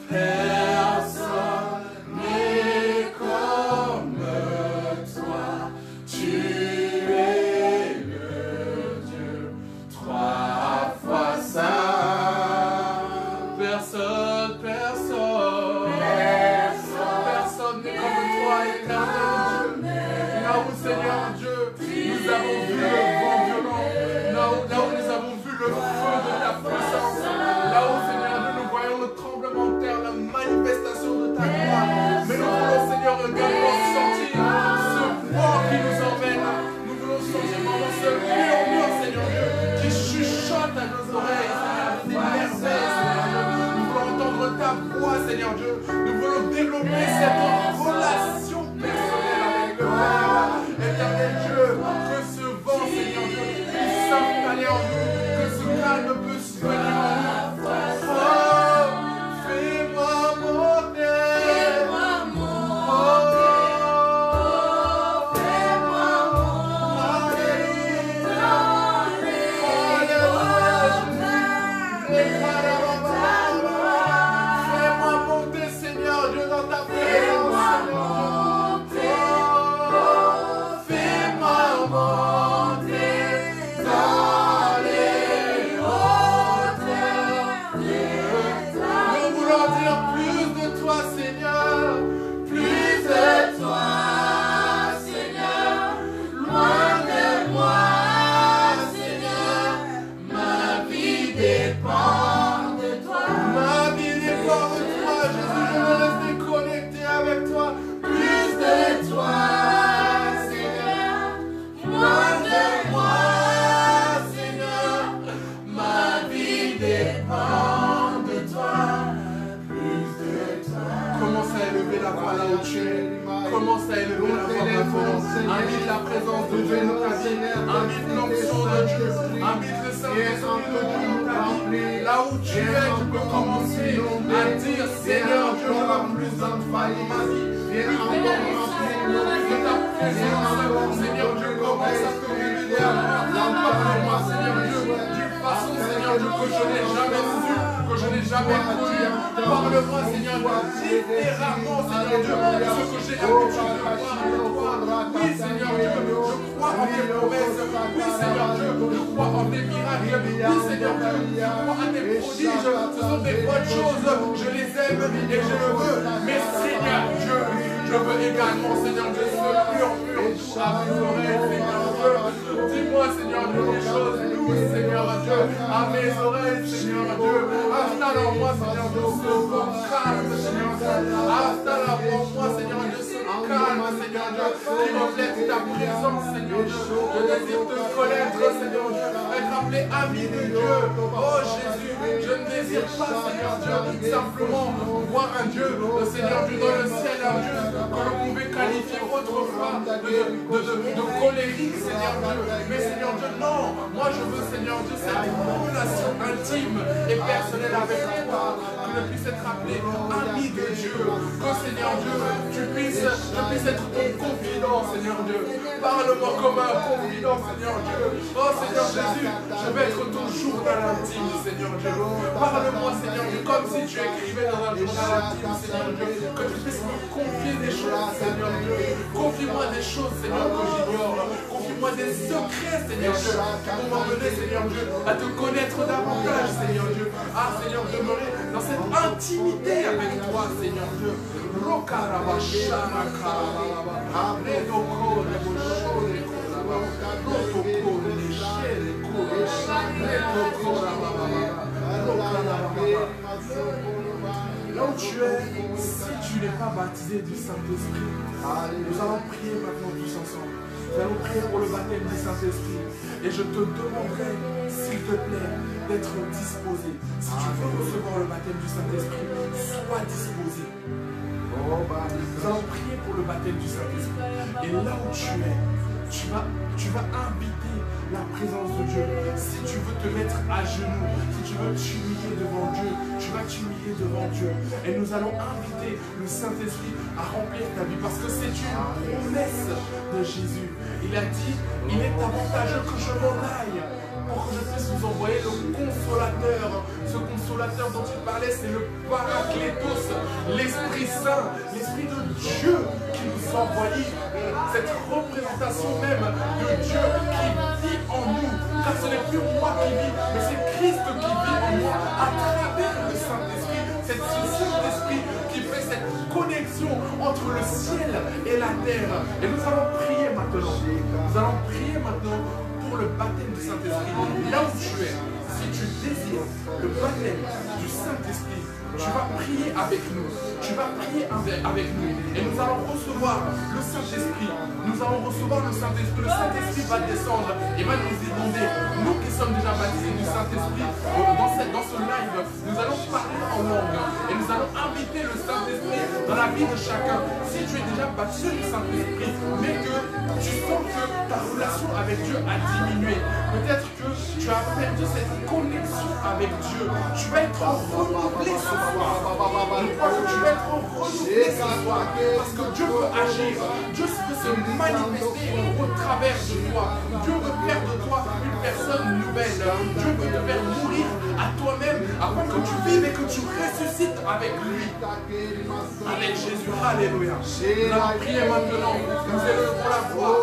Personne n'est comme toi. Tu es le Dieu trois fois saint. Personne n'est comme toi, éternel Dieu. Là où, Seigneur Dieu, nous avons vu le vent violent, là où nous avons vu le feu de ta puissance, là où, Seigneur Dieu, nous voyons le tremblement de terre, la manifestation de ta gloire. Mais nous voulons, Seigneur, également sentir ce vent qui nous emmène. Nous voulons sentir vraiment ce murmure, Seigneur Dieu, qui chuchote à nos oreilles, Seigneur, des merveilles, Seigneur Dieu. Nous voulons entendre ta voix, Seigneur Dieu. Nous voulons développer cette relation personnelle avec le Père. Éternel Dieu, que ce vent, Seigneur Dieu, puisse s'installer en nous, que ce calme puisse venir en nous. Commence à élever la voix maintenant. Invite la présence de Dieu dans ta vie. Invite l'onction de Dieu. Invite le Saint-Esprit de Dieu dans ta vie. Là où tu es, tu peux commencer à dire Seigneur Dieu, on a plus besoin de toi dans ma vie. Viens encore remplir de ta présence. Seigneur Dieu, commence à te révéler à moi. Parle-moi, Seigneur Dieu, d'une façon, Seigneur Dieu, que je n'ai jamais vue. que je n'ai jamais connu. Parle-moi, Seigneur Dieu, littéralement, Seigneur Dieu, ce que j'ai l'habitude de voir en toi. Oui, Seigneur Dieu, je crois en tes promesses. Oui, Seigneur Dieu, je crois en tes miracles. Oui, Seigneur Dieu, je crois à tes prodiges. Ce sont des bonnes choses. Je les aime et je le veux. Mais Seigneur Dieu, je veux également, Seigneur Dieu, ce murmure tout à mes oreilles, Seigneur Dieu. Dis-moi, Seigneur Dieu, des choses douces, Seigneur Dieu, à mes oreilles, Seigneur Dieu. Installe en moi, Seigneur Dieu, ce bon calme, Seigneur Dieu. Installe en moi, Seigneur Dieu, ce calme, Seigneur Dieu, qui reflète ta présence, Seigneur Dieu. Je désire te connaître, Seigneur Dieu, être appelé ami de Dieu. Oh Jésus, je ne désire pas, Seigneur Dieu, simplement voir un Dieu, le Seigneur Dieu dans le ciel, un Dieu que l'on pouvait qualifier autrefois de colérique, Seigneur Dieu. Mais Seigneur Dieu, non, moi je veux, Seigneur Dieu, cette relation intime et personnelle avec toi, que je puisse être appelé ami de Dieu, que Seigneur Dieu, je puisse être ton confident, Seigneur Dieu. Parle-moi comme un confident, Seigneur Dieu. Oh Seigneur Jésus, je vais être ton journal intime, Seigneur Dieu. Parle-moi, Seigneur Dieu, comme si tu écrivais dans un journal intime, Seigneur Dieu, que tu puisses me confier des choses, Seigneur Dieu. Confie-moi des choses, Seigneur, que j'ignore. Confie-moi des secrets, Seigneur Dieu, qui vont m'emmener, Seigneur Dieu, à te connaître davantage, Seigneur Dieu. Ah, Seigneur, demeurer dans cette intimité avec toi, Seigneur Dieu. Là où tu es, si tu n'es pas baptisé du Saint-Esprit, nous allons prier maintenant tous ensemble. Nous allons prier pour le baptême du Saint-Esprit. Et je te demanderai, s'il te plaît, d'être disposé. Si tu veux recevoir le baptême du Saint-Esprit, sois disposé. Nous allons prier pour le baptême du Saint-Esprit. Et là où tu es, tu vas inviter la présence de Dieu. Si tu veux te mettre à genoux, si tu veux t'humilier devant Dieu, tu vas t'humilier devant Dieu. Et nous allons inviter le Saint-Esprit à remplir ta vie parce que c'est une promesse de Jésus. Il a dit, il est avantageux que je m'en aille pour que je puisse vous envoyer le consolateur. Ce consolateur dont il parlait, c'est le Paraclétos, l'Esprit Saint, l'Esprit de Dieu qui nous envoie. Cette représentation même de Dieu qui vit en nous. Car ce n'est plus moi qui vis, mais c'est Christ qui vit en moi à travers le Saint-Esprit. C'est ce Saint-Esprit qui fait cette connexion entre le ciel et la terre. Et nous allons prier maintenant. Nous allons prier maintenant pour le baptême du Saint-Esprit. Là où tu es, si tu désires le baptême du Saint-Esprit, tu vas prier avec nous. Tu vas prier avec nous. Et nous allons recevoir le Saint-Esprit. Nous allons recevoir le Saint-Esprit. Le Saint-Esprit va descendre et va nous demander, nous qui sommes déjà baptisés du Saint-Esprit, dans ce live, nous allons parler en langue. Et nous allons inviter le Saint-Esprit dans la vie de chacun. Si tu es déjà baptisé du Saint-Esprit, mais que tu sens que ta relation avec Dieu a diminué, peut-être que tu as perdu cette connexion avec Dieu, tu vas être renouvelé ce soir. Je crois que tu vas être renouvelé ce soir parce que Dieu veut agir. Dieu veut se manifester au travers de toi. Dieu veut faire de toi une personne nouvelle. Dieu veut te faire mourir à toi-même afin que tu vives et que tu ressuscites avec lui. Avec Jésus. Alléluia. Nous allons prier maintenant. Nous élevons la voix.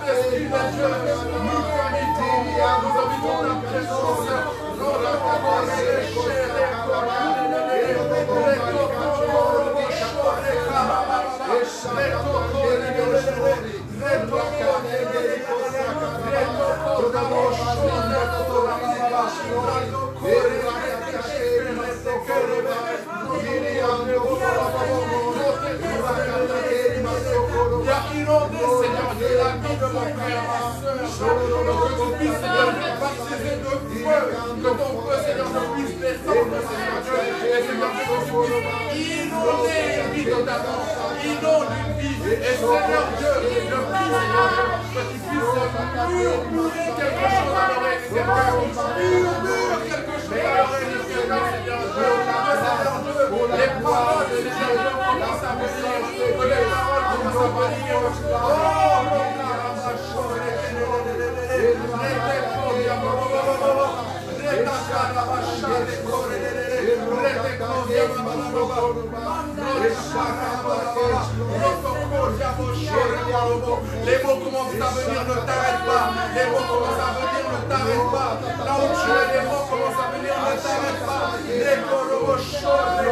Saint-Esprit de Dieu, nous invitons ta présence. Inonder, Seigneur Dieu, la vie de mon frère, ma soeur, que tu puisses, Seigneur Dieu, baptiser de feu, que ton feu, Seigneur Dieu, puisse descendre, Seigneur Dieu, et Seigneur Dieu, que tu puisses inonder la vie de ta inonde une vie. Et Seigneur Dieu, je prie, Seigneur Dieu, que tu puisses murmurer quelque chose à l'oreille de quelqu'un. Murmure quelque chose à l'oreille de quelqu'un, Seigneur Dieu. Seigneur Dieu, les paroles de Seigneur Dieu commencent à venir. Que les paroles commencent à venir. Oh, les mots commencent à venir, ne t'arrête pas. Les mots commencent à venir, ne t'arrête pas. Là où tu es, les mots commencent à venir, ne t'arrête pas. Les corobos chauds, les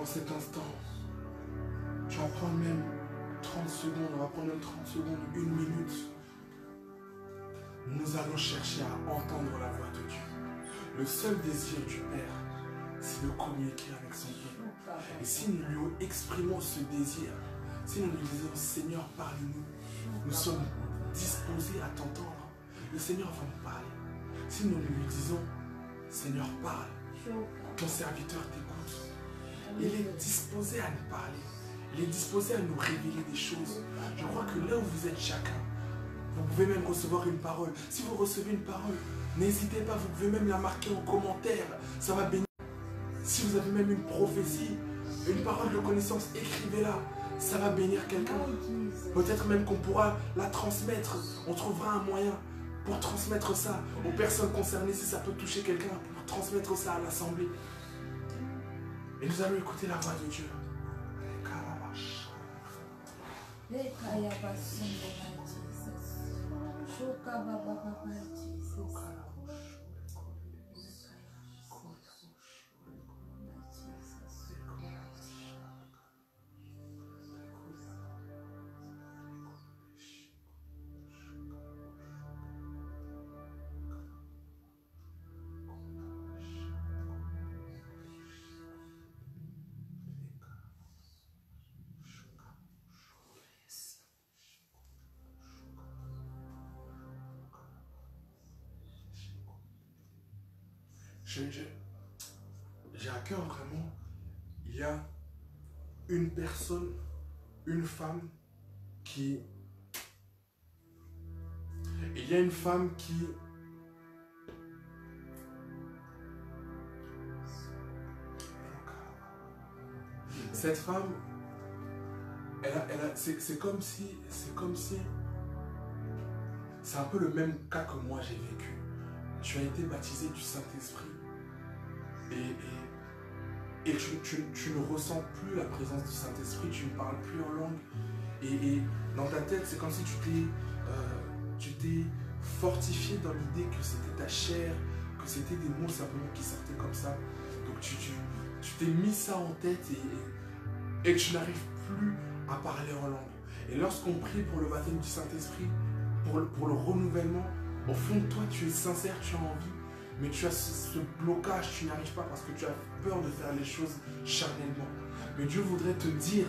cet instant, tu vas prendre même 30 secondes, on va prendre même 30 secondes, 1 minute. Nous allons chercher à entendre la voix de Dieu. Le seul désir du Père, c'est de communiquer avec son peuple. Et si nous lui exprimons ce désir, si nous lui disons Seigneur, parle-nous, nous sommes disposés à t'entendre, le Seigneur va nous parler. Si nous lui disons Seigneur, parle, ton serviteur t'écoute. Il est disposé à nous parler. Il est disposé à nous révéler des choses. Je crois que là où vous êtes chacun, vous pouvez même recevoir une parole. Si vous recevez une parole, n'hésitez pas, vous pouvez même la marquer en commentaire. Ça va bénir. Si vous avez même une prophétie, une parole de connaissance, écrivez-la. Ça va bénir quelqu'un. Peut-être même qu'on pourra la transmettre. On trouvera un moyen pour transmettre ça aux personnes concernées, si ça peut toucher quelqu'un, pour transmettre ça à l'assemblée. Et nous allons écouter la voix de Dieu. J'ai à cœur vraiment, il y a une personne, une femme qui... Il y a une femme qui... Cette femme, c'est comme si... C'est un peu le même cas que moi j'ai vécu. Tu as été baptisé du Saint-Esprit. Et tu ne ressens plus la présence du Saint-Esprit, tu ne parles plus en langue. Et dans ta tête, c'est comme si tu t'es fortifié dans l'idée que c'était ta chair, que c'était des mots simplement qui sortaient comme ça. Donc tu t'es mis ça en tête et tu n'arrives plus à parler en langue. Et lorsqu'on prie pour le baptême du Saint-Esprit, pour le renouvellement, au fond de toi, tu es sincère, tu as envie. Mais tu as ce blocage, tu n'y arrives pas parce que tu as peur de faire les choses charnellement. Mais Dieu voudrait te dire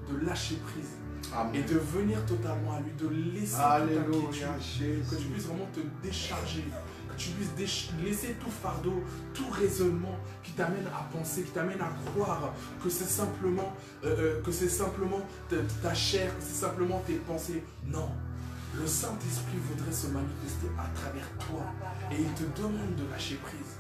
de lâcher prise. Amen. Et de venir totalement à lui, de laisser tout inquiétude, que tu puisses vraiment te décharger, que tu puisses laisser tout fardeau, tout raisonnement qui t'amène à penser, qui t'amène à croire que c'est simplement, ta chair, que c'est simplement tes pensées. Non, le Saint-Esprit voudrait se manifester à travers toi et il te demande de lâcher prise.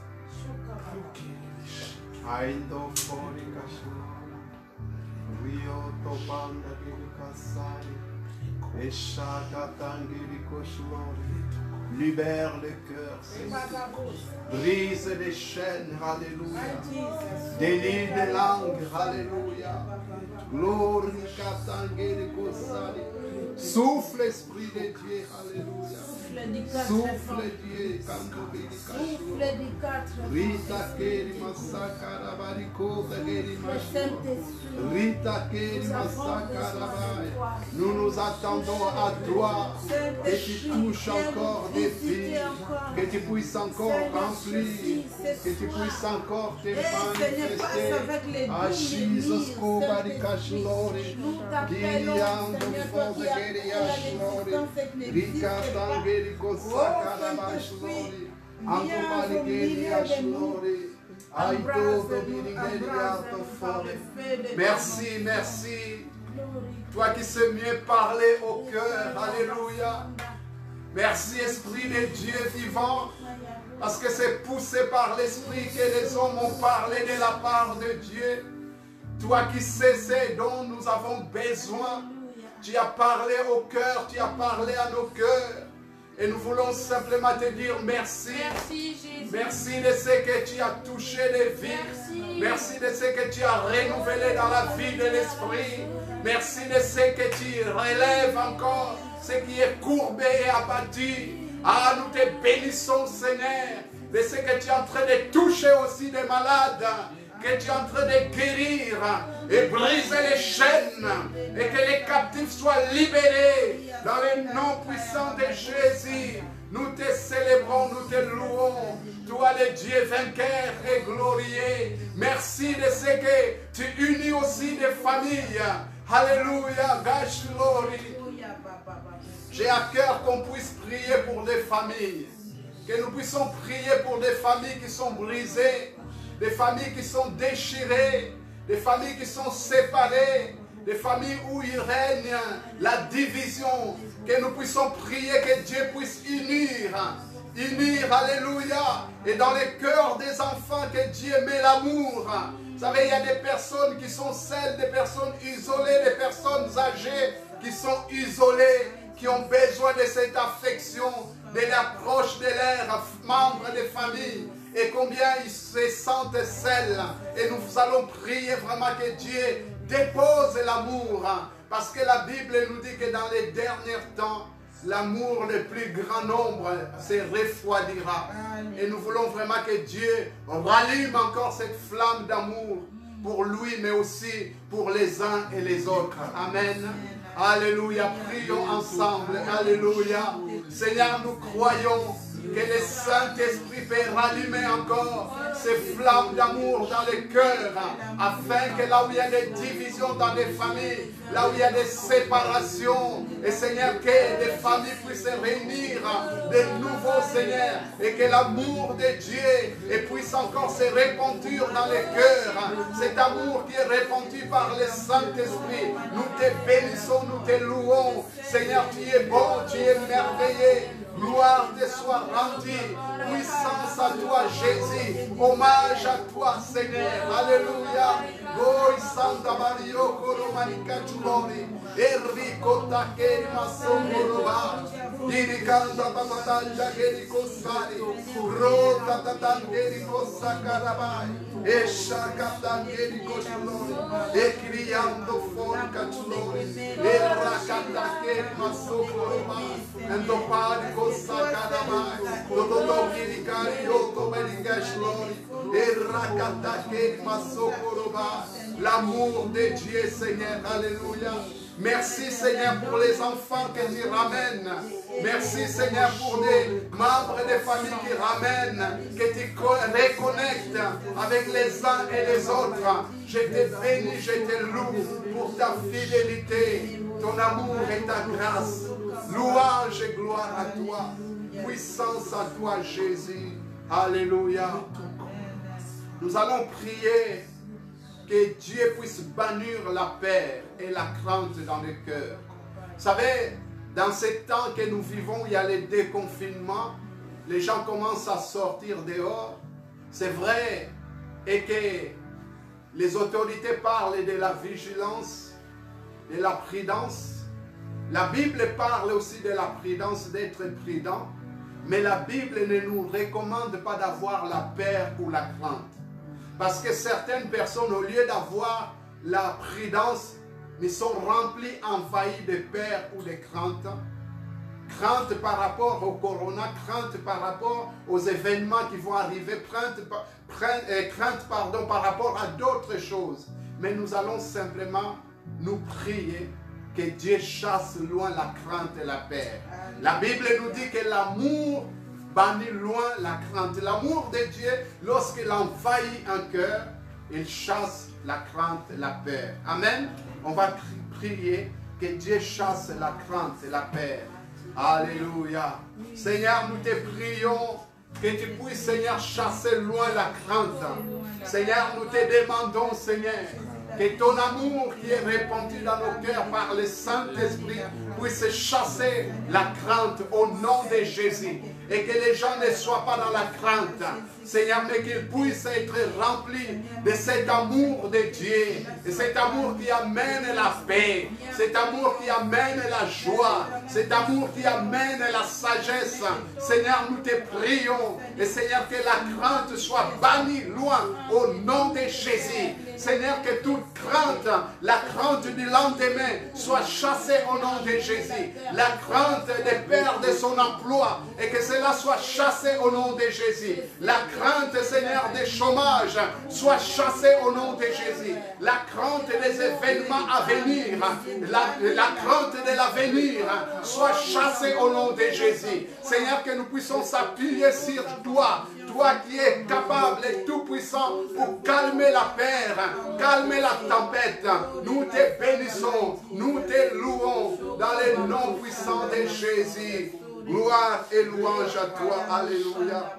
Libère le cœur, brise les chaînes, alléluia. Délie les langues, alléluia. Souffle l'esprit de Dieu, alléluia. Souffle Dieu, souffle Rita Keri Masakara Bariko, Rita Keri Masakara. Nous nous attendons à toi, que tu touches encore des vies, que tu puisses encore remplir, que tu puisses encore te manifester. À Jesus Kobarikashulori, Kiriando Fonde Geriashulori, Rikatangeri Kosakarabashulori, Antopari Geriashulori. Merci, merci. Toi qui sais mieux parler au cœur, alléluia. Merci Esprit de Dieu vivant, parce que c'est poussé par l'Esprit que les hommes ont parlé de la part de Dieu. Toi qui sais ce dont nous avons besoin, tu as parlé au cœur, tu as parlé à nos cœurs. Et nous voulons simplement te dire merci. Merci Jésus. Merci de ce que tu as touché les vies. Merci de ce que tu as renouvelé dans la vie de l'Esprit. Merci de ce que tu relèves encore, ce qui est courbé et abattu. Ah, nous te bénissons Seigneur, de ce que tu es en train de toucher aussi des malades, que tu es en train de guérir et briser les chaînes et que les captifs soient libérés dans le nom puissant de Jésus. Nous te célébrons, nous te louons. Toi le Dieu vainqueur et glorieux. Merci de ce que tu unis aussi des familles. Alléluia, Gash glory. J'ai à cœur qu'on puisse prier pour des familles. Que nous puissions prier pour des familles qui sont brisées, des familles qui sont déchirées, des familles qui sont séparées, des familles où il règne la division. Que nous puissions prier que Dieu puisse unir, alléluia. Et dans les cœurs des enfants, que Dieu met l'amour. Vous savez, il y a des personnes qui sont seules, des personnes isolées, des personnes âgées qui sont isolées, qui ont besoin de cette affection, de l'approche de leurs membres de famille. Et combien ils se sentent seuls. Et nous allons prier vraiment que Dieu dépose l'amour. Parce que la Bible nous dit que dans les derniers temps, l'amour le plus grand nombre se refroidira. Et nous voulons vraiment que Dieu rallume encore cette flamme d'amour pour lui, mais aussi pour les uns et les autres. Amen. Alléluia. Prions ensemble. Alléluia. Seigneur, nous croyons que le Saint-Esprit peut rallumer encore ces flammes d'amour dans les cœurs, afin que là où il y a des divisions dans les familles, là où il y a des séparations, et Seigneur, que les familles puissent se réunir de nouveau, Seigneur, et que l'amour de Dieu puisse encore se répandre dans les cœurs. Cet amour qui est répandu par le Saint-Esprit, nous te bénissons, nous te louons. Seigneur, tu es bon, tu es merveilleux. Gloire te soit rendue, puissance à toi Jésus, hommage à toi Seigneur, alléluia. Goi Santa Mario Koromanika Chulori, Enrico Takeri Masongoroba, Dirikanda Tamatanja Geriko Sari, Rota Tatangeriko Sakarabai, Eshakatan Geriko Chulori, Ekriando Forca Chulori, Erakatakeri Masongoroba, Endopari Sakarabai, Todo Kirikari Yoto Berigashlori, Erakatakeri Masongoroba. L'amour de Dieu, Seigneur, alléluia. Merci, Seigneur, pour les enfants que tu ramènes. Merci, Seigneur, pour des membres des familles qui ramènent, que tu reconnectes avec les uns et les autres. Je te bénis, je te loue pour ta fidélité, ton amour et ta grâce. Louange et gloire à toi. Puissance à toi, Jésus. Alléluia. Nous allons prier que Dieu puisse bannir la peur et la crainte dans le cœur. Vous savez, dans ces temps que nous vivons, il y a les déconfinements. Les gens commencent à sortir dehors. C'est vrai. Et que les autorités parlent de la vigilance, de la prudence. La Bible parle aussi de la prudence, d'être prudent. Mais la Bible ne nous recommande pas d'avoir la peur ou la crainte. Parce que certaines personnes, au lieu d'avoir la prudence, ils sont remplis, envahis de peur ou de crainte. Crainte par rapport au corona, crainte par rapport aux événements qui vont arriver, crainte par rapport à d'autres choses. Mais nous allons simplement nous prier que Dieu chasse loin la crainte et la peur. La Bible nous dit que l'amour bannit loin la crainte. L'amour de Dieu, lorsqu'il envahit un cœur, il chasse la crainte et la peur. Amen. On va prier que Dieu chasse la crainte et la peur. Alléluia. Seigneur, nous te prions que tu puisses, Seigneur, chasser loin la crainte. Seigneur, nous te demandons, Seigneur, que ton amour qui est répandu dans nos cœurs par le Saint-Esprit puisse chasser la crainte au nom de Jésus. Et que les gens ne soient pas dans la crainte, Seigneur, mais qu'ils puissent être remplis de cet amour de Dieu, de cet amour qui amène la paix, cet amour qui amène la joie, cet amour qui amène la sagesse. Seigneur, nous te prions, et Seigneur, que la crainte soit bannie loin au nom de Jésus. Seigneur, que toute crainte, la crainte du lendemain soit chassée au nom de Jésus. La crainte des pères de son emploi, et que cela soit chassé au nom de Jésus. La crainte, Seigneur, des chômages soit chassée au nom de Jésus. La crainte des événements à venir, la crainte de l'avenir soit chassée au nom de Jésus. Seigneur, que nous puissions s'appuyer sur toi, toi qui es capable et tout puissant pour calmer la peur, calmer la tempête. Nous te bénissons, nous te louons dans le nom puissant de Jésus. Gloire et louange à toi. Alléluia.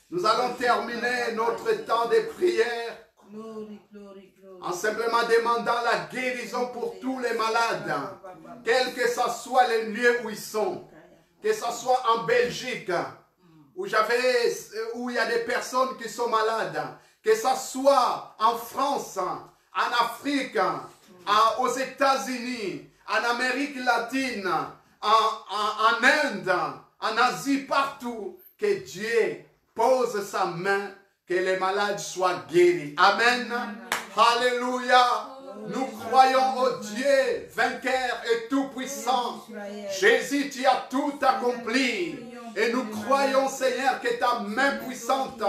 Nous allons terminer notre temps de prière en simplement demandant la guérison pour tous les malades, quel que ce soit le lieu où ils sont, que ce soit en Belgique, où il y a des personnes qui sont malades, que ce soit en France, en Afrique, aux États-Unis, en Amérique latine, en Inde, en Asie, partout, que Dieu pose sa main, que les malades soient guéris. Amen. Alléluia. Nous croyons au Dieu vainqueur et tout-puissant. Jésus, tu as tout accompli. Et nous croyons, Seigneur, que ta main puissante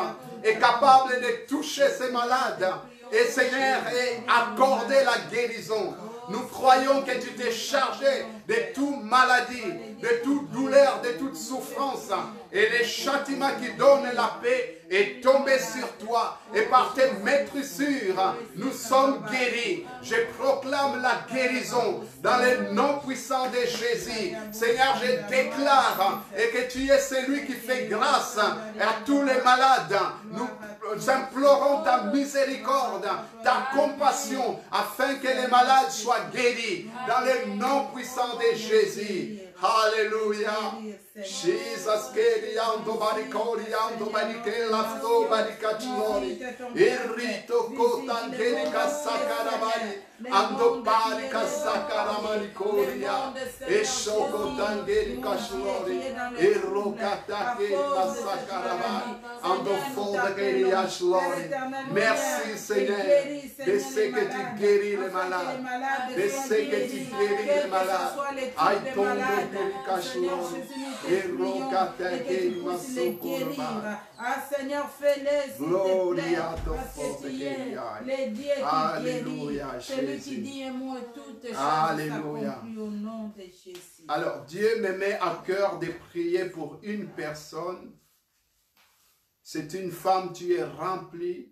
est capable de toucher ces malades. Et Seigneur, et accorder la guérison. Nous croyons que tu t'es chargé de toute maladie, de toute douleur, de toute souffrance. Et le châtiment qui donne la paix est tombé sur toi. Et par tes maîtrissures, nous sommes guéris. Je proclame la guérison dans le nom puissant de Jésus. Seigneur, je déclare et que tu es celui qui fait grâce à tous les malades. Nous implorons ta miséricorde, ta compassion, afin que les malades soient guéris dans le nom puissant de Jésus. Alléluia. Jesus keriando baricoriando barikela sto baricachnori. Irrito kotangeli kasakarabari. Ando barika sakaramani koria. Esho kotangeli kashnori. Irrokata keri sakarabari. Ando fonda keri ashlori. Merci Seigneur. De ce que tu guéris les malades. De ce que tu guéris les malades. Aïe tondo keri kashlori. Ah Seigneur, fais-les, s'il te plaît, parce que tu es le Dieu qui guérit, celui qui dit un mot et toutes choses s'accomplissent au nom de Jésus. Alors Dieu me met à cœur de prier pour une personne. C'est une femme, tu es remplie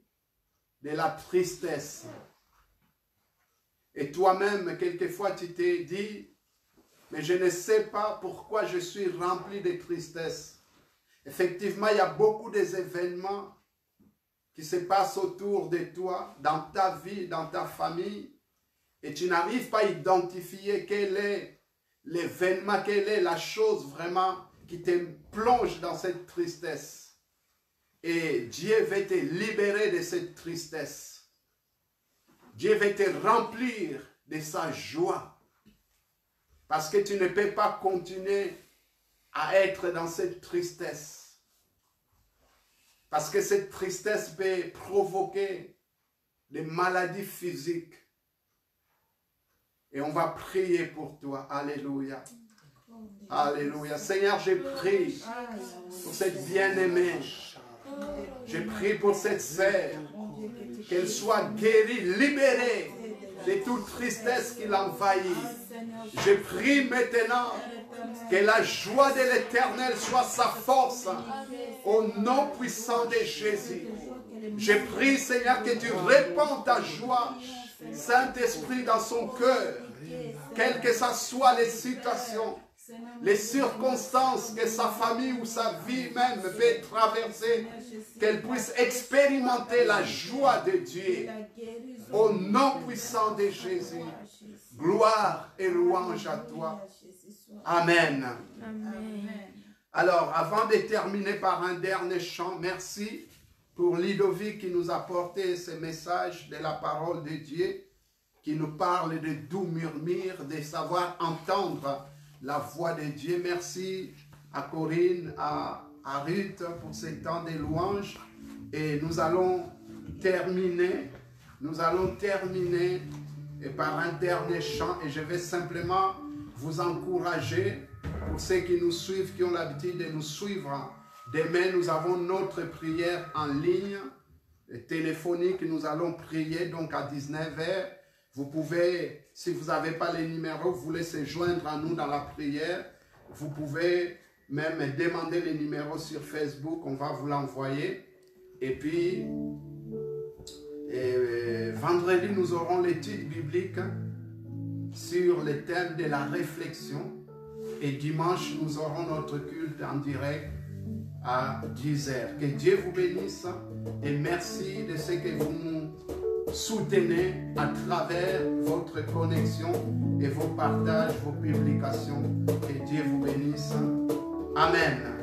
de la tristesse. Et toi-même, quelquefois, tu t'es dit, mais je ne sais pas pourquoi je suis rempli de tristesse. Effectivement, il y a beaucoup d'événements qui se passent autour de toi, dans ta vie, dans ta famille, et tu n'arrives pas à identifier quel est l'événement, quelle est la chose vraiment qui te plonge dans cette tristesse. Et Dieu veut te libérer de cette tristesse. Dieu veut te remplir de sa joie. Parce que tu ne peux pas continuer à être dans cette tristesse. Parce que cette tristesse peut provoquer des maladies physiques. Et on va prier pour toi. Alléluia. Alléluia. Seigneur, je prie pour cette bien-aimée. Je prie pour cette sœur. Qu'elle soit guérie, libérée de toute tristesse qui l'envahit. Je prie maintenant que la joie de l'Éternel soit sa force. Au nom puissant de Jésus. Je prie, Seigneur, que tu répands ta joie, Saint-Esprit, dans son cœur. Quelles que soient les situations, les circonstances que sa famille ou sa vie même peut traverser, qu'elle puisse expérimenter la joie de Dieu. Au nom puissant de Jésus, gloire et louange à toi. Amen. Amen. Alors, avant de terminer par un dernier chant, merci pour Ludovic qui nous a apporté ce message de la parole de Dieu, qui nous parle de doux murmures, de savoir entendre la voix de Dieu. Merci à Corinne, à Ruth pour ce temps de louange. Et nous allons terminer par un dernier chant. Et je vais simplement vous encourager, pour ceux qui nous suivent, qui ont l'habitude de nous suivre. Demain, nous avons notre prière en ligne, téléphonique. Nous allons prier donc à 19 h. Vous pouvez, si vous n'avez pas les numéros, vous voulez se joindre à nous dans la prière. Vous pouvez même demander les numéros sur Facebook, on va vous l'envoyer. Et puis, vendredi, nous aurons l'étude biblique sur le thème de la réflexion. Et dimanche, nous aurons notre culte en direct à 10 h. Que Dieu vous bénisse et merci de ce que vous nous soutenez à travers votre connexion et vos partages, vos publications. Que Dieu vous bénisse. Amen.